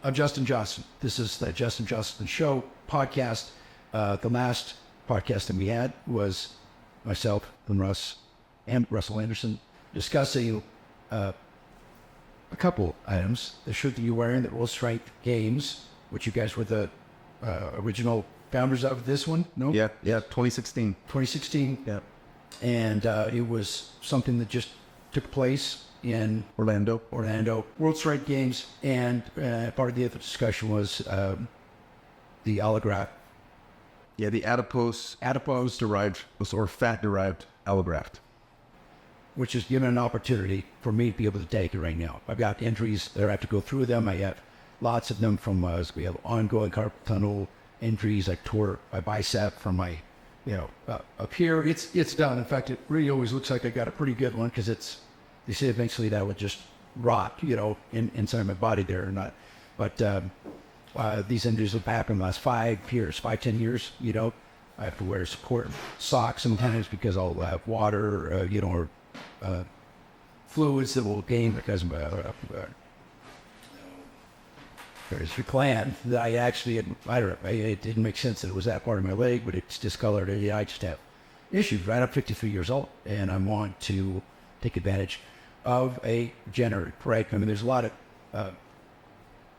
I'm Justin Johnson. This is the Justin Johnson Show podcast. The last podcast that we had was myself and Russell Anderson discussing a couple items. The shirt that you're wearing, the World Strength Games, which you guys were the original founders of this one, no? Yeah, 2016. 2016. Yeah. And it was something that just took place in Orlando. World Strength Games, and part of the other discussion was the allograft. Yeah, the adipose derived or fat derived allograft, which is given an opportunity for me to be able to take it right now. I've got injuries that I have to go through them. I have lots of them from we have ongoing carpal tunnel injuries. I tore my bicep from my, up here. It's done. In fact, it really always looks like I got a pretty good one because they say eventually that would just rot, inside my body there or not. But these injuries have happened the last 10 years, I have to wear support socks sometimes because I'll have water, or fluids that will gain because of there's a gland that I actually, I don't know, it didn't make sense that it was that part of my leg, but it's discolored. I just have issues, right? I'm 53 years old, and I want to take advantage of a regenerative, right? I mean, there's a lot of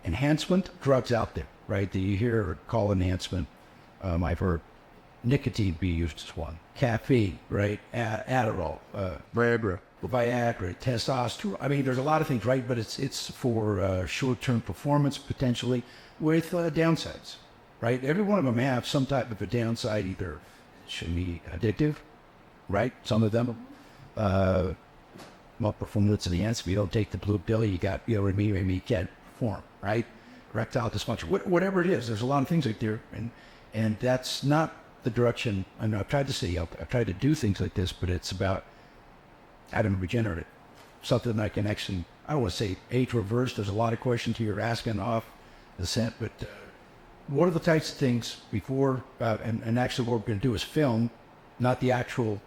enhancement drugs out there, right? That you hear or call enhancement. I've heard nicotine be used as one, caffeine, right? Adderall, Viagra, testosterone. I mean, there's a lot of things, right? But it's for short-term performance potentially with downsides, right? Every one of them have some type of a downside. Either it should be addictive, right? Some of them, performance enhanced. If you don't take the blue pill, you got, maybe you can't perform, right? Erectile dysfunction, whatever it is. There's a lot of things out there, and that's not the direction. I know I've tried to say, I've tried to do things like this, but it's about having regenerative, something that I can actually, I don't want to say age reverse. There's a lot of questions you're asking off the scent, but what are the types of things before, and actually what we're going to do is film, not the actual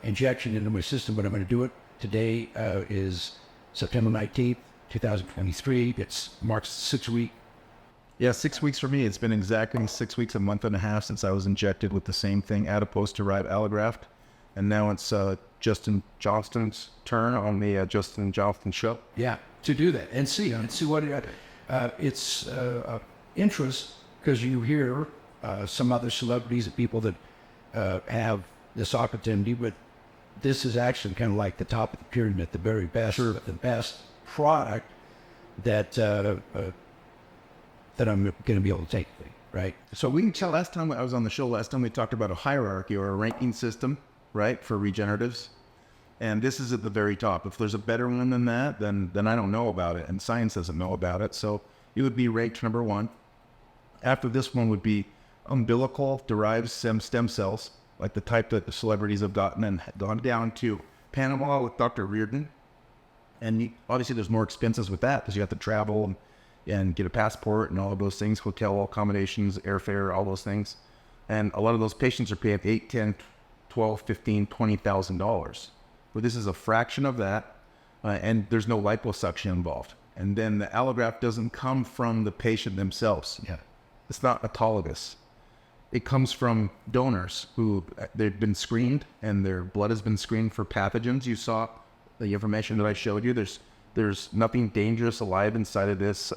injection into my system, but I'm going to do it. Today is September 19th, 2023. It marks 6 week. Yeah, 6 weeks for me. It's been exactly 6 weeks, a month and a half since I was injected with the same thing, adipose-derived allograft. And now it's Justin Johnston's turn on the Justin Johnston Show. Yeah, to do that and see what it's interest, because you hear some other celebrities and people that have this opportunity, but this is actually kind of like the top of the pyramid, the very best, the best product that I'm going to be able to take, right? So we can tell last time I was on the show, we talked about a hierarchy or a ranking system, right, for regeneratives. And this is at the very top. If there's a better one than that, then I don't know about it, and science doesn't know about it. So it would be ranked number one. After this one would be umbilical-derived stem cells, like the type that the celebrities have gotten, and gone down to Panama with Dr. Reardon. And obviously there's more expenses with that because you have to travel and get a passport and all of those things, hotel accommodations, airfare, all those things. And a lot of those patients are paying $8, $10, $12, $15, $20,000. Well, this is a fraction of that, and there's no liposuction involved. And then the allograft doesn't come from the patient themselves. Yeah. It's not autologous. It comes from donors who they've been screened and their blood has been screened for pathogens. You saw the information that I showed you. There's nothing dangerous alive inside of this.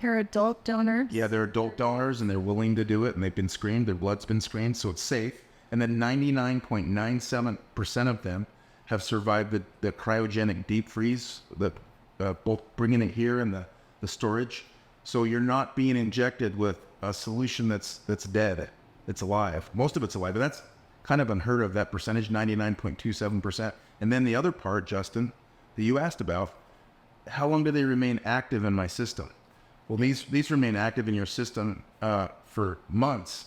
They're adult donors? Yeah, they're adult donors and they're willing to do it, and they've been screened. Their blood's been screened, so it's safe. And then 99.97% of them have survived the cryogenic deep freeze, both bringing it here and the storage. So you're not being injected with a solution that's dead. It's alive. Most of it's alive, but that's kind of unheard of, that percentage, 99.27%. And then the other part, Justin, that you asked about, how long do they remain active in my system? Well, these remain active in your system for months,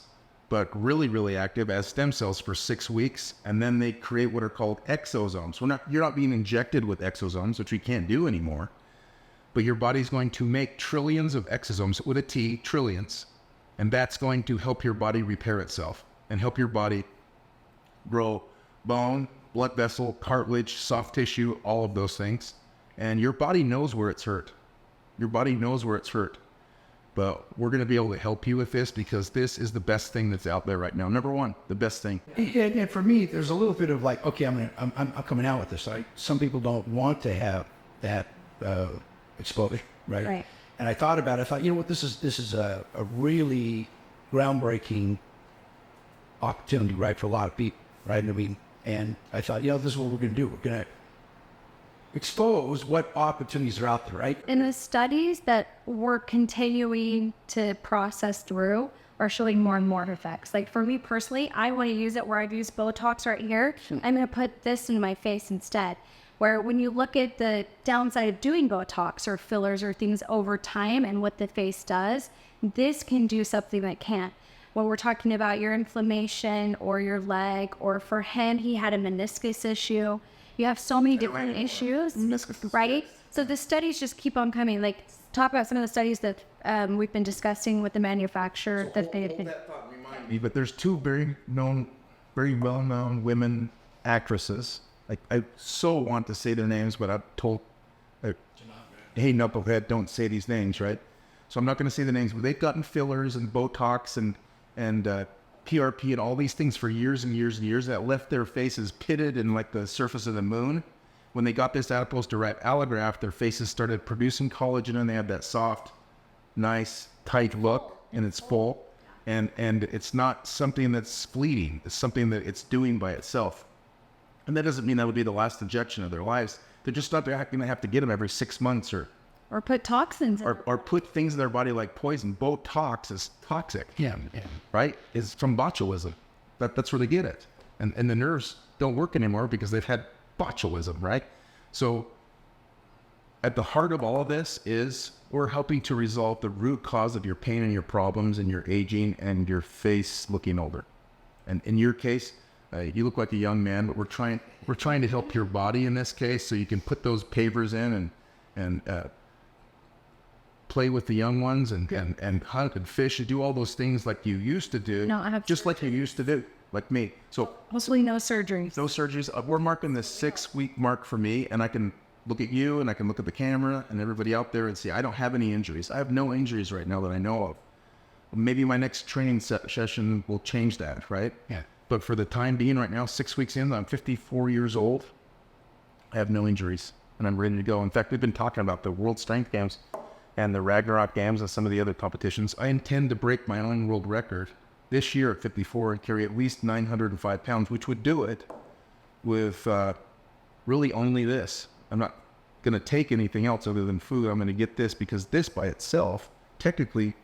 but really, really active as stem cells for 6 weeks. And then they create what are called exosomes. You're not being injected with exosomes, which we can't do anymore, but your body's going to make trillions of exosomes with a T, trillions. And that's going to help your body repair itself and help your body grow bone, blood vessel, cartilage, soft tissue, all of those things. And your body knows where it's hurt. Your body knows where it's hurt. but we're going to be able to help you with this because this is the best thing that's out there right now. Number one, the best thing. And for me, there's a little bit of like, okay, I'm coming out with this. Some people don't want to have that exposure, right? Right. And I thought about it. I thought, you know what, this is a really groundbreaking opportunity, right, for a lot of people, right? I mean, and I thought, this is what we're going to do. We're going to expose what opportunities are out there, right? And the studies that we're continuing to process through are showing more and more effects. Like for me personally, I want to use it where I've used Botox right here. I'm going to put this in my face instead. Where when you look at the downside of doing Botox or fillers or things over time and what the face does, this can do something that can't. When we're talking about your inflammation or your leg, or for him, he had a meniscus issue. You have so many different issues, right? So the studies just keep on coming. Like, talk about some of the studies that we've been discussing with the manufacturer that they had been. But there's two very well-known women actresses. Like, I so want to say their names, but I've told, hey, knucklehead, don't say these names, right? So I'm not going to say the names, but they've gotten fillers and Botox and PRP and all these things for years and years and years that left their faces pitted in like the surface of the moon. When they got this adipose-derived allograft, their faces started producing collagen and they had that soft, nice, tight look, and it's full. And it's not something that's fleeting. It's something that it's doing by itself. And that doesn't mean that would be the last injection of their lives. They're just not going to have to get them every 6 months or put toxins in. Or put things in their body like poison. Botox is toxic. Yeah. Right? It's from botulism. That's where they get it. And the nerves don't work anymore because they've had botulism, right? So at the heart of all of this is we're helping to resolve the root cause of your pain and your problems and your aging and your face looking older. And in your case, you look like a young man, but we're trying to help your body in this case so you can put those pavers in and play with the young ones and hunt and fish and do all those things like you used to do, just like you used to do, like me. So mostly no surgeries. No surgeries. We're marking the 6-week mark for me, and I can look at you and I can look at the camera and everybody out there and see I don't have any injuries. I have no injuries right now that I know of. Maybe my next training session will change that, right? Yeah. But for the time being right now, 6 weeks in, I'm 54 years old. I have no injuries, and I'm ready to go. In fact, we've been talking about the World Strength Games and the Ragnarok Games and some of the other competitions. I intend to break my own world record this year at 54 and carry at least 905 pounds, which would do it with really only this. I'm not going to take anything else other than food. I'm going to get this because this by itself, technically,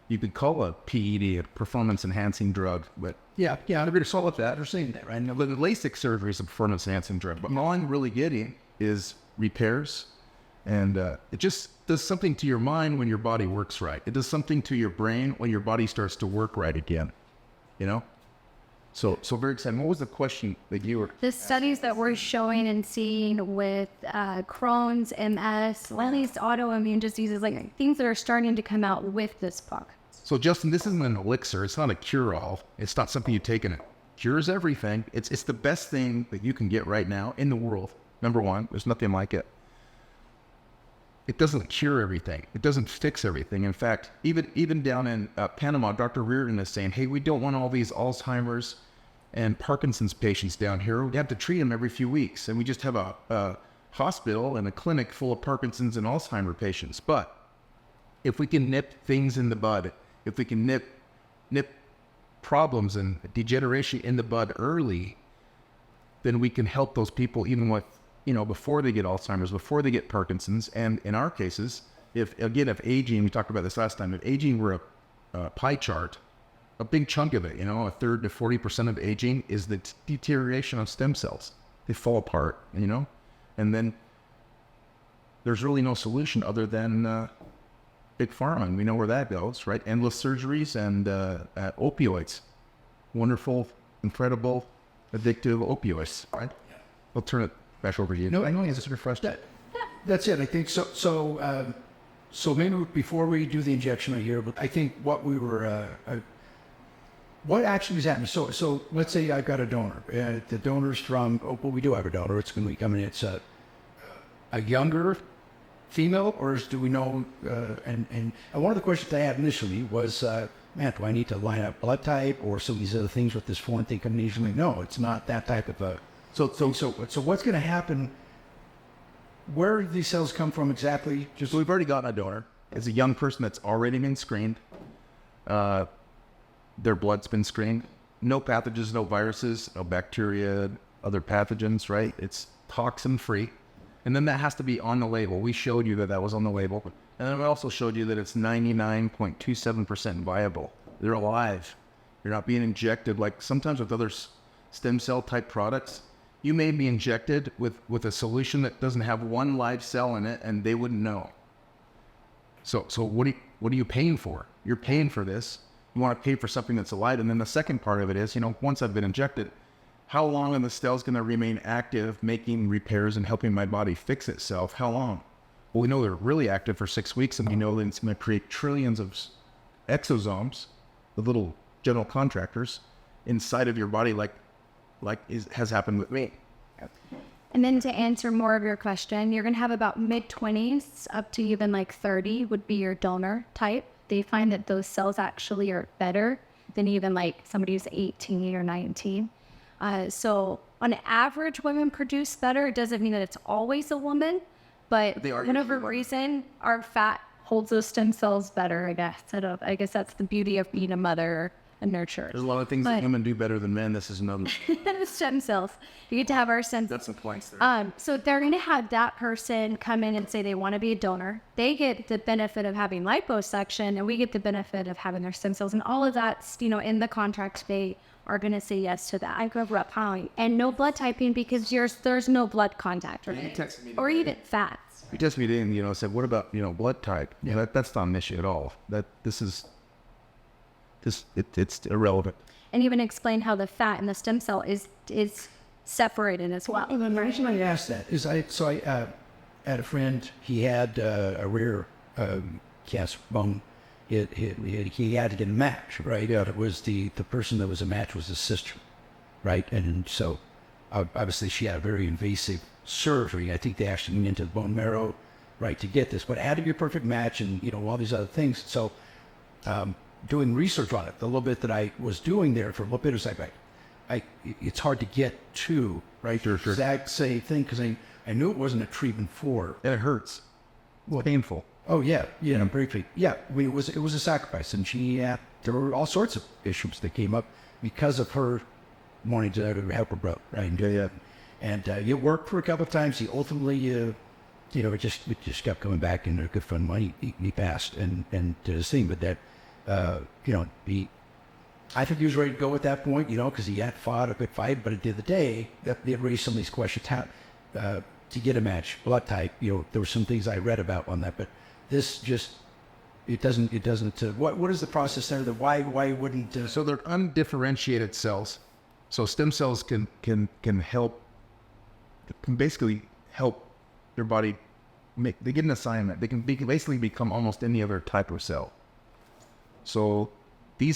you could call a PED, a performance-enhancing drug, but Yeah, I'm going to solve that. They're saying that, right? the LASIK surgery is a performance-enhancing drug. But all I'm really getting is repairs, and it just does something to your mind when your body works right. It does something to your brain when your body starts to work right again, So very exciting. What was the question that you were? The studies that we're showing and seeing with Crohn's, MS, all these autoimmune diseases, like things that are starting to come out with this book. So Justin, this isn't an elixir. It's not a cure-all. It's not something you take and it cures everything. It's the best thing that you can get right now in the world. Number one, there's nothing like it. It doesn't cure everything. It doesn't fix everything. In fact, even down in Panama, Dr. Reardon is saying, hey, we don't want all these Alzheimer's and Parkinson's patients down here. We have to treat them every few weeks. And we just have a hospital and a clinic full of Parkinson's and Alzheimer patients. But if we can nip things in the bud, if we can nip problems and degeneration in the bud early, then we can help those people even with, before they get Alzheimer's, before they get Parkinson's. And in our cases, if aging, we talked about this last time, if aging were a pie chart, a big chunk of it, a third to 40% of aging is the deterioration of stem cells. They fall apart, and then there's really no solution other than big pharma, and we know where that goes, right? Endless surgeries and opioids. Wonderful, incredible, addictive opioids, right? I'll turn it back over to you. No, I know it's refreshed. That's it. I think so. So maybe before we do the injection right here, but I think what we were, what actually is happening. So let's say I got a donor. The donor's from. Well, we do have a donor. It's going to be coming. It's a younger female, or do we know? And one of the questions I had initially was, man, do I need to line up blood type or some of these other things with this foreign thing coming initially? No, it's not that type of a. So what's going to happen? Where do these cells come from exactly? Just we've already gotten a donor. It's a young person that's already been screened. Their blood's been screened. No pathogens, no viruses, no bacteria, other pathogens, right? It's toxin-free. And then that has to be on the label. We showed you that was on the label. And then we also showed you that it's 99.27% viable. They're alive. You're not being injected like sometimes with other stem cell type products. You may be injected with a solution that doesn't have one live cell in it, and they wouldn't know. So what are you paying for? You're paying for this. You want to pay for something that's alive. And then the second part of it is, once I've been injected, how long are the cells going to remain active, making repairs and helping my body fix itself? How long? Well, we know they're really active for 6 weeks, and we know that it's going to create trillions of exosomes, the little general contractors, inside of your body has happened with me. And then to answer more of your question, you're going to have about mid-20s up to even like 30 would be your donor type. They find that those cells actually are better than even like somebody who's 18 or 19. So on average, women produce better. It doesn't mean that it's always a woman, but whatever reason, our fat holds those stem cells better, I guess. I guess that's the beauty of being a mother and nurturer. There's a lot of things that women do better than men. This is another. Stem cells. You get to have our stem cells. That's the point there. So they're going to have that person come in and say they want to be a donor. They get the benefit of having liposuction, and we get the benefit of having their stem cells. And all of that's, in the contract, they are going to say yes to that. I grew up high. And no blood typing because there's no blood contact, right? Or even fats. You tested me today and, said, what about, blood type? Yeah, that's not an issue at all. It's irrelevant. And even explain how the fat in the stem cell is separated as well. Well, the reason I asked that is I had a friend. He had a rare cancer bone. He had to get a match, right? Yeah. It was the person that was a match was his sister, right? And so obviously she had a very invasive surgery. I think they actually went into the bone marrow, right, to get this. But it had to be a perfect match, and all these other things. So. Doing research on it, the little bit that I was doing there for a little bit, is it's hard to get to, right? Sure. Exact same thing, because I knew it wasn't a treatment for. And it hurts. Well, painful. Oh yeah, briefly. Yeah, it was a sacrifice, and there were all sorts of issues that came up because of her wanting to help her brother, right? Yeah. And it worked for a couple of times. He ultimately, it just kept coming back, and a good friend of mine, he passed and did his thing, but that. I think he was ready to go at that point, because he had fought a good fight. But at the end of the day, they had raised some of these questions. How to get a match, blood type. There were some things I read about on that, but this just it doesn't. What is the process there? Why wouldn't? So they're undifferentiated cells. So stem cells can basically help your body they get an assignment. They can basically become almost any other type of cell. So they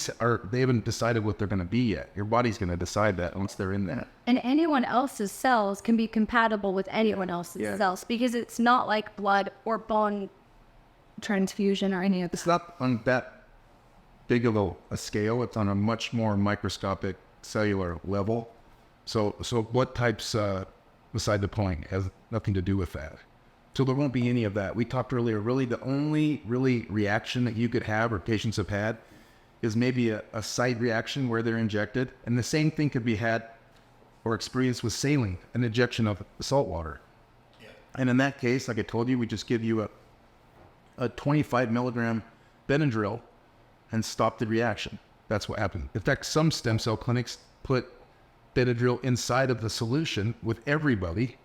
haven't decided what they're going to be yet. Your body's going to decide that once they're in that. And anyone else's cells can be compatible with anyone else's cells, because it's not like blood or bone transfusion or any of that. It's not on that big of a scale. It's on a much more microscopic cellular level. So blood types, beside the point, has nothing to do with that. So there won't be any of that. We talked earlier, really the only reaction that you could have or patients have had is maybe a site reaction where they're injected. And the same thing could be had or experienced with saline, an injection of salt water. Yeah. And in that case, like I told you, we just give you a 25 milligram Benadryl and stop the reaction. That's what happens. In fact, some stem cell clinics put Benadryl inside of the solution with everybody,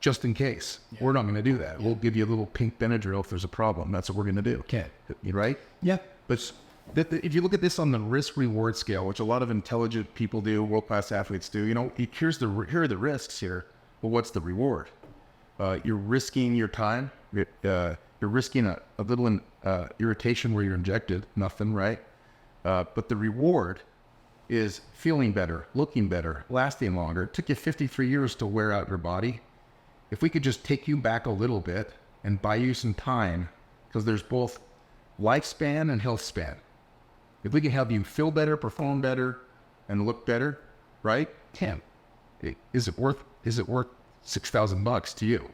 just in case. Yeah. We're not going to do that. Yeah. We'll give you a little pink Benadryl if there's a problem. That's what we're going to do. Okay. Right? Yeah. But if you look at this on the risk-reward scale, which a lot of intelligent people do, world-class athletes do, here are the risks here. Well, what's the reward? You're risking your time. You're risking a little irritation where you're injected. Nothing, right? But the reward is feeling better, looking better, lasting longer. It took you 53 years to wear out your body. If we could just take you back a little bit, and buy you some time, because there's both lifespan and health span. If we can have you feel better, perform better, and look better, right? Is it worth $6,000 to you?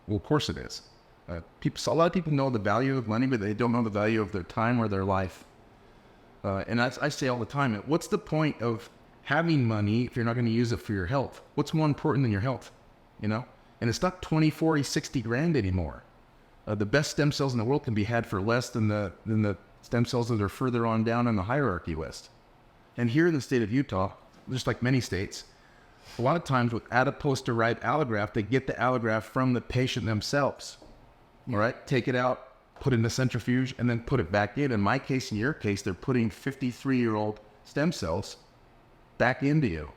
Well, of course it is. A lot of people know the value of money, but they don't know the value of their time or their life. And I say all the time, what's the point of having money if you're not going to use it for your health? What's more important than your health? You know? And it's not 20, 40, 60 grand anymore. The best stem cells in the world can be had for less than the stem cells that are further on down in the hierarchy list. And here in the state of Utah, just like many states, a lot of times with adipose-derived allograft, they get the allograft from the patient themselves. All right, take it out, put it in the centrifuge, and then put it back in. In my case, in your case, they're putting 53-year-old stem cells back into you.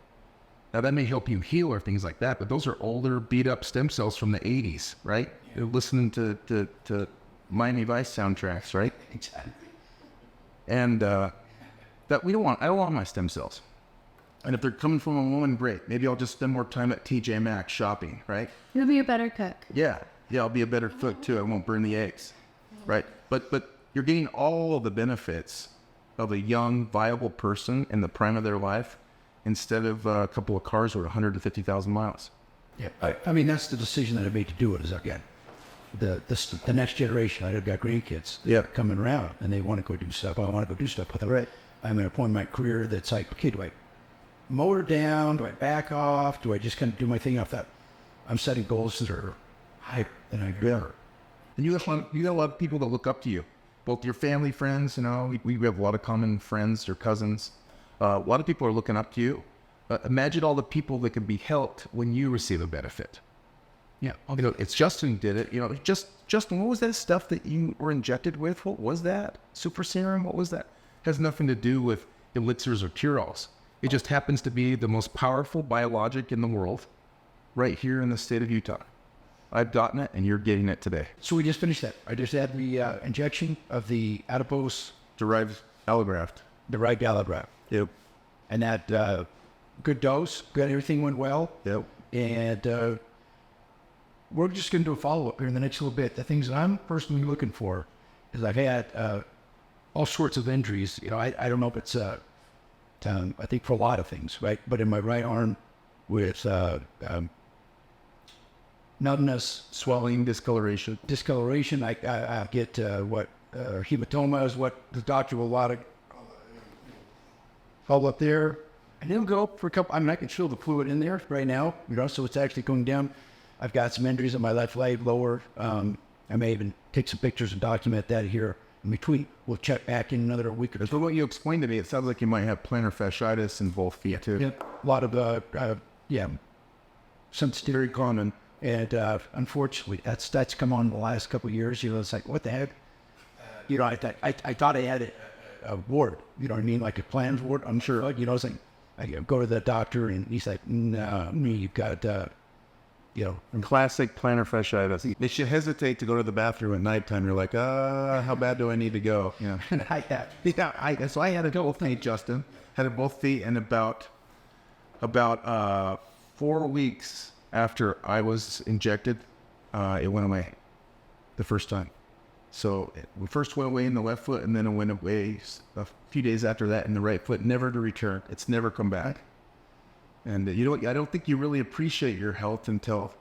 Now, that may help you heal or things like that, but those are older, beat-up stem cells from the 80s, right? You're listening to Miami Vice soundtracks, right? Exactly. And that I don't want my stem cells. And if they're coming from a woman, great. Maybe I'll just spend more time at TJ Maxx shopping, right? You'll be a better cook. Yeah, I'll be a better cook too. I won't burn the eggs, right? But you're getting all of the benefits of a young, viable person in the prime of their life instead of a couple of cars or 150,000 miles. Yeah, I mean, that's the decision that I made to do it. Is again, the next generation. I've got grandkids that are coming around, and they want to go do stuff. I want to go do stuff with them. Right. I'm at a point in my career that's like, okay, do I mow her down? Do I back off? Do I just kind of do my thing off that? I'm setting goals that are higher than I've ever. And you got a lot of people that look up to you, both your family, friends. You know, we have a lot of common friends or cousins. A lot of people are looking up to you. Imagine all the people that can be helped when you receive a benefit. Yeah, you know, it's Justin did it. You know, Justin, what was that stuff that you were injected with? What was that? Super serum? What was that? Has nothing to do with elixirs or cure-alls. It just happens to be the most powerful biologic in the world, right here in the state of Utah. I've gotten it, and you're getting it today. So we just finished that. I just had the injection of the adipose Derived allograft. derived allograft. Yep. And that good dose, good, everything went well. Yep. And we're just going to do a follow-up here in the next little bit. The things that I'm personally looking for is I've had all sorts of injuries. You know, I don't know if it's, I think for a lot of things, right? But in my right arm with numbness, Swelling, discoloration. I get hematoma is what the doctor will follow up there. And it'll go for a couple, I mean, I can feel the fluid in there right now, you know, so it's actually going down. I've got some injuries on my left leg lower. I may even take some pictures and document that here in between. We'll check back in another week or two. So what you explained to me, it sounds like you might have plantar fasciitis in both feet too. Yeah, a lot of, some Very common. And unfortunately, that's come on in the last couple of years. You know, it's like, what the heck? You know, I thought I had a ward. You know what I mean? Like a planned ward. I'm sure. You know, it's like I go to the doctor and he's like, no, you've got, you know. Classic plantar fasciitis. They should hesitate to go to the bathroom at nighttime. You're like, how bad do I need to go? Yeah. So I had it both feet, Justin. Had it both feet, and about 4 weeks after I was injected, it went away the first time. So it first went away in the left foot, and then it went away a few days after that in the right foot, never to return. It's never come back. And you know what? I don't think you really appreciate your health until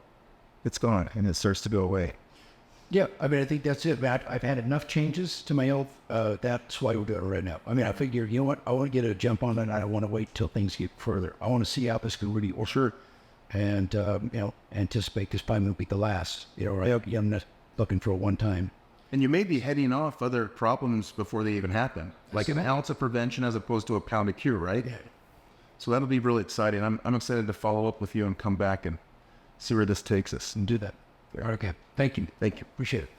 it's gone and it starts to go away. Yeah, I mean, I think that's it, Matt. I've had enough changes to my health. That's why we're doing it right now. I mean, I figure, you know what? I want to get a jump on it. I don't want to wait till things get further. I want to see how this can really work. And, you know, anticipate this probably won't be the last. You know, right? I'm not looking for a one-time. And you may be heading off other problems before they even happen. Like an ounce of prevention as opposed to a pound of cure, right? Yeah. So that'll be really exciting. I'm excited to follow up with you and come back and see where this takes us. And do that. Okay. Thank you. Thank you. Appreciate it.